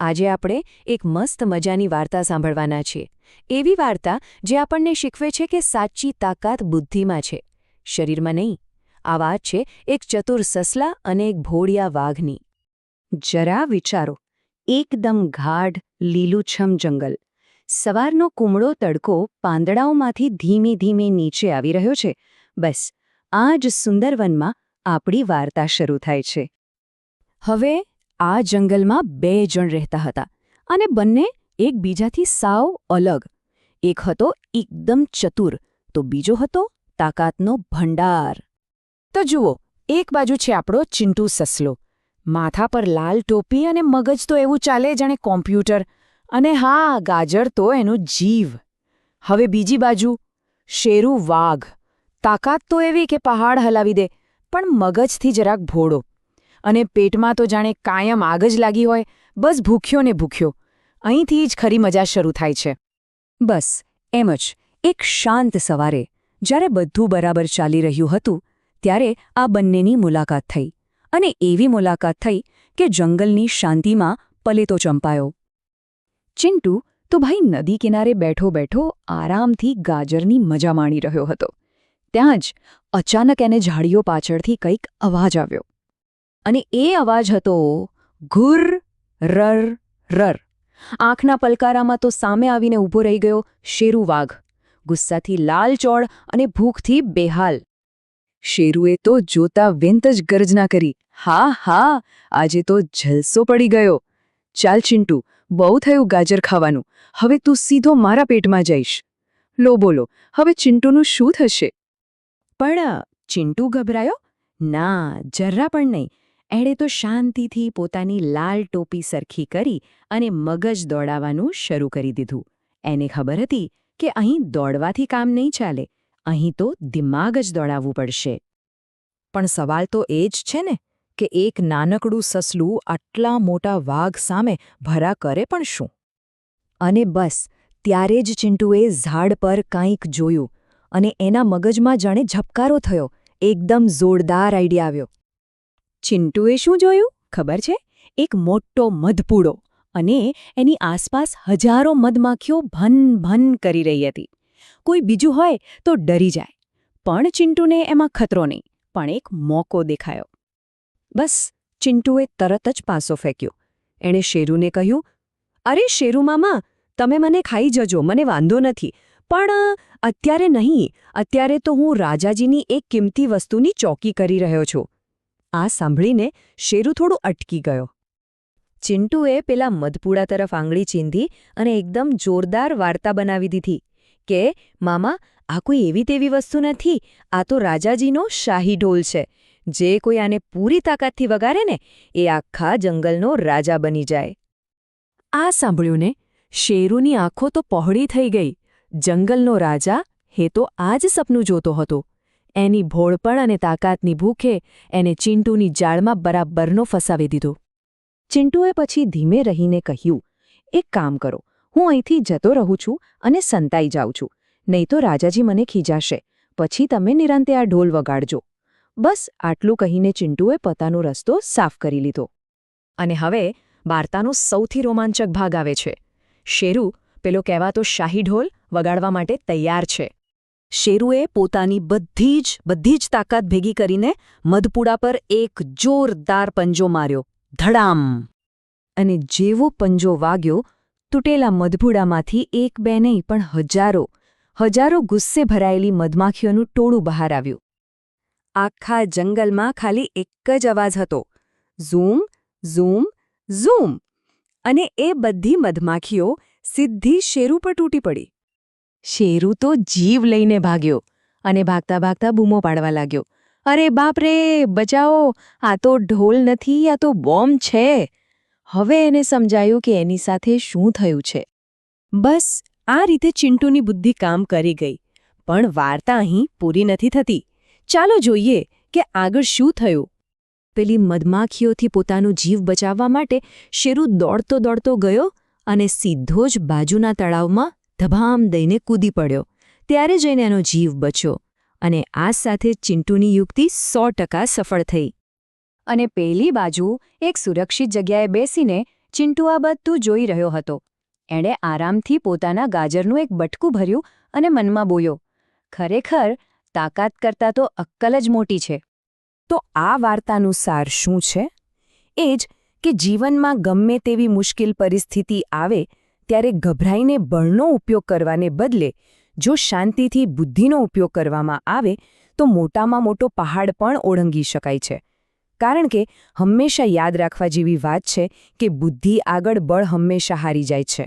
આજે આપણે એક મસ્ત મજાની વાર્તા સાંભળવાના છીએ. એવી વાર્તા જે આપણને શીખવે છે કે સાચી તાકાત બુદ્ધિમાં છે, શરીરમાં નહીં. આ વાત છે એક ચતુર સસલા અને એક ભોળિયા વાઘની. જરા વિચારો, એકદમ ગાઢ લીલુંછમ જંગલ. સવારનો કુમળો તડકો પાંદડાઓમાંથી ધીમે ધીમે નીચે આવી રહ્યો છે. બસ આ જ સુંદર વનમાં આપણી વાર્તા શરૂ થાય છે. હવે આ જંગલમાં 2 જણ રહેતા હતા અને બંને એકબીજાથી સાવ અલગ. એક હતો એકદમ ચતુર, તો બીજો હતો તાકાતનો ભંડાર. તો જુઓ, એક બાજુ છે આપણો ચિંટુ સસલો, માથા પર લાલ ટોપી અને મગજ તો એવું ચાલે જાણે કોમ્પ્યુટર, અને હા, ગાજર તો એનું જીવ. હવે બીજી બાજુ શેરુ વાઘ, તાકાત તો એવી કે પહાડ હલાવી દે, પણ મગજથી જરાક ભોળો, અને પેટમાં તો જાણે કાયમ આગ જ લાગી હોય, બસ ભૂખ્યો ને ભૂખ્યો. અહીંથી જ ખરી મજા શરૂ થાય છે. બસ એમ જ એક શાંત સવારે, જ્યારે બધું બરાબર ચાલી રહ્યું હતું, ત્યારે આ બંનેની મુલાકાત થઈ. અને એવી મુલાકાત થઈ કે જંગલની શાંતિમાં પલેતો ચંપાયો. ચિંટુ તો ભાઈ નદી કિનારે બેઠો બેઠો આરામથી ગાજરની મજા માણી રહ્યો હતો. ત્યાં જ અચાનક એને ઝાડીઓ પાછળથી કંઈક અવાજ આવ્યો. અને એ અવાજ હતો ઘુર રર રર. આંખના પલકારામાં તો સામે આવીને ઊભો રહી ગયો શેરુ વાઘ, ગુસ્સાથી લાલચોળ અને ભૂખથી બેહાલ. શેરુએ તો જોતા વેંત જ ગર્જના કરી, હા હા, આજે તો જલસો પડી ગયો. ચાલ ચિંટુ, બહુ થયું ગાજર ખાવાનું, હવે તું સીધો મારા પેટમાં જઈશ. લો બોલો, હવે ચિંટુનું શું થશે? પણ ચિંટુ ગભરાયો? ના, જરા પણ નહીં. એણે તો શાંતિથી પોતાની લાલ ટોપી સરખી કરી અને મગજ દોડાવવાનું શરૂ કરી દીધું. એને ખબર હતી કે અહીં દોડવાથી કામ નહીં ચાલે, અહીં તો દિમાગ જ દોડાવવું પડશે. પણ સવાલ તો એ જ છે ને કે એક નાનકડું સસલું આટલા મોટા વાઘ સામે ભરા કરે પણ શું? અને બસ ત્યારે જ ચિંટુએ ઝાડ પર કંઈક જોયું અને એના મગજમાં જાણે ઝબકારો થયો. એકદમ જોરદાર આઈડિયા આવ્યો. ચિંટુએ શું જોયું ખબર છે? એક મોટો મધપૂડો, અને એની આસપાસ હજારો મધમાખીઓ ભન ભન કરી રહી હતી. કોઈ બીજું હોય તો ડરી જાય, પણ ચિંટુને એમાં ખતરો નહીં, પણ એક મોકો દેખાયો. બસ ચિંટુએ તરત જ પાસો ફેંક્યો. એણે શેરુને કહ્યું, અરે શેરુ મામા, તમે મને ખાઈ જજો, મને વાંધો નથી, પણ અત્યારે નહીં. અત્યારે તો હું રાજાજીની એક કિંમતી વસ્તુની ચોકી કરી રહ્યો છું. આ સાંભળીને શેરુ થોડું અટકી ગયો. ચિંટુએ પેલા મધપૂડા તરફ આંગળી ચીંધી અને એકદમ જોરદાર વાર્તા બનાવી દીધી કે મામા, આ કોઈ એવી તેવી વસ્તુ નથી, આ તો રાજાજીનો શાહી ઢોલ છે. જે કોઈ આને પૂરી તાકાતથી વગાડે ને, એ આખા જંગલનો રાજા બની જાય. આ સાંભળ્યું ને, શેરુની આંખો તો પહોળી થઈ ગઈ. જંગલનો રાજા, હે તો આ જ સપનું જોતો હતો. એની ભોળપણ અને તાકાતની ભૂખે એને ચિંટુની જાળમાં બરાબરનો ફસાવી દીધો. ચિંટુએ પછી ધીમે રહીને કહ્યું, એક કામ કરો, હું અહીંથી જતો રહું છું અને સંતાઈ જાઉં છું, નહીં તો રાજાજી મને ખીજાશે. પછી તમે નિરાંતે આ ઢોલ વગાડજો. બસ આટલું કહીને ચિંટુએ પોતાનો રસ્તો સાફ કરી લીધો. અને હવે વાર્તાનો સૌથી રોમાંચક ભાગ આવે છે. શેરુ પેલો કહેવાતો શાહી ઢોલ વગાડવા માટે તૈયાર છે. શેરુએ પોતાની બધી જ તાકાત ભેગી કરીને મધપૂડા પર એક જોરદાર પંજો માર્યો, ધડામ! અને જેવો પંજો વાગ્યો, તૂટેલા મધપૂડામાંથી એક બે નહીં પણ હજારો ગુસ્સે ભરાયેલી મધમાખીઓનું ટોળું બહાર આવ્યું. આખા જંગલમાં ખાલી એક જ અવાજ હતો, ઝૂમ ઝૂમ ઝૂમ! અને એ બધી મધમાખીઓ સીધી શેરુ પર તૂટી પડી. શેરુ તો જીવ લઈને ભાગ્યો અને ભાગતા ભાગતા બૂમો પાડવા લાગ્યો, અરે બાપ રે, બચાવો! આ તો ઢોલ નથી, આ તો બોમ્બ છે. હવે એને સમજાયું કે એની સાથે શું થયું છે. બસ આ રીતે ચિંટુની બુદ્ધિ કામ કરી ગઈ. પણ વાર્તા અહીં પૂરી નથી થતી. ચાલો જોઈએ કે આગળ શું થયું. પેલી મધમાખીઓથી પોતાનો જીવ બચાવવા માટે શેરુ દોડતો દોડતો ગયો અને સીધો જ બાજુના તળાવમાં ધબામ દઈને કૂદી પડ્યો. ત્યારે જઈને એનો જીવ બચ્યો અને આ સાથે ચિંટુની યુક્તિ 100% સફળ થઈ. અને પેલી બાજુ એક સુરક્ષિત જગ્યાએ બેસીને ચિંટુ આ બધું જોઈ રહ્યો હતો. એણે આરામથી પોતાના ગાજરનું એક બટકું ભર્યું અને મનમાં બોલ્યો, ખરેખર તાકાત કરતાં તો અક્કલ જ મોટી છે. તો આ વાર્તાનું સાર શું છે? એ જ કે જીવનમાં ગમે તેવી મુશ્કેલ પરિસ્થિતિ આવે ત્યારે ગભરાઈને બળનો ઉપયોગ કરવાને બદલે જો શાંતિથી બુદ્ધિનો ઉપયોગ કરવામાં આવે તો મોટામાં મોટો પહાડ પણ ઓળંગી શકાય છે. કારણ કે હંમેશા યાદ રાખવા જેવી વાત છે કે બુદ્ધિ આગળ બળ હંમેશા હારી જાય છે.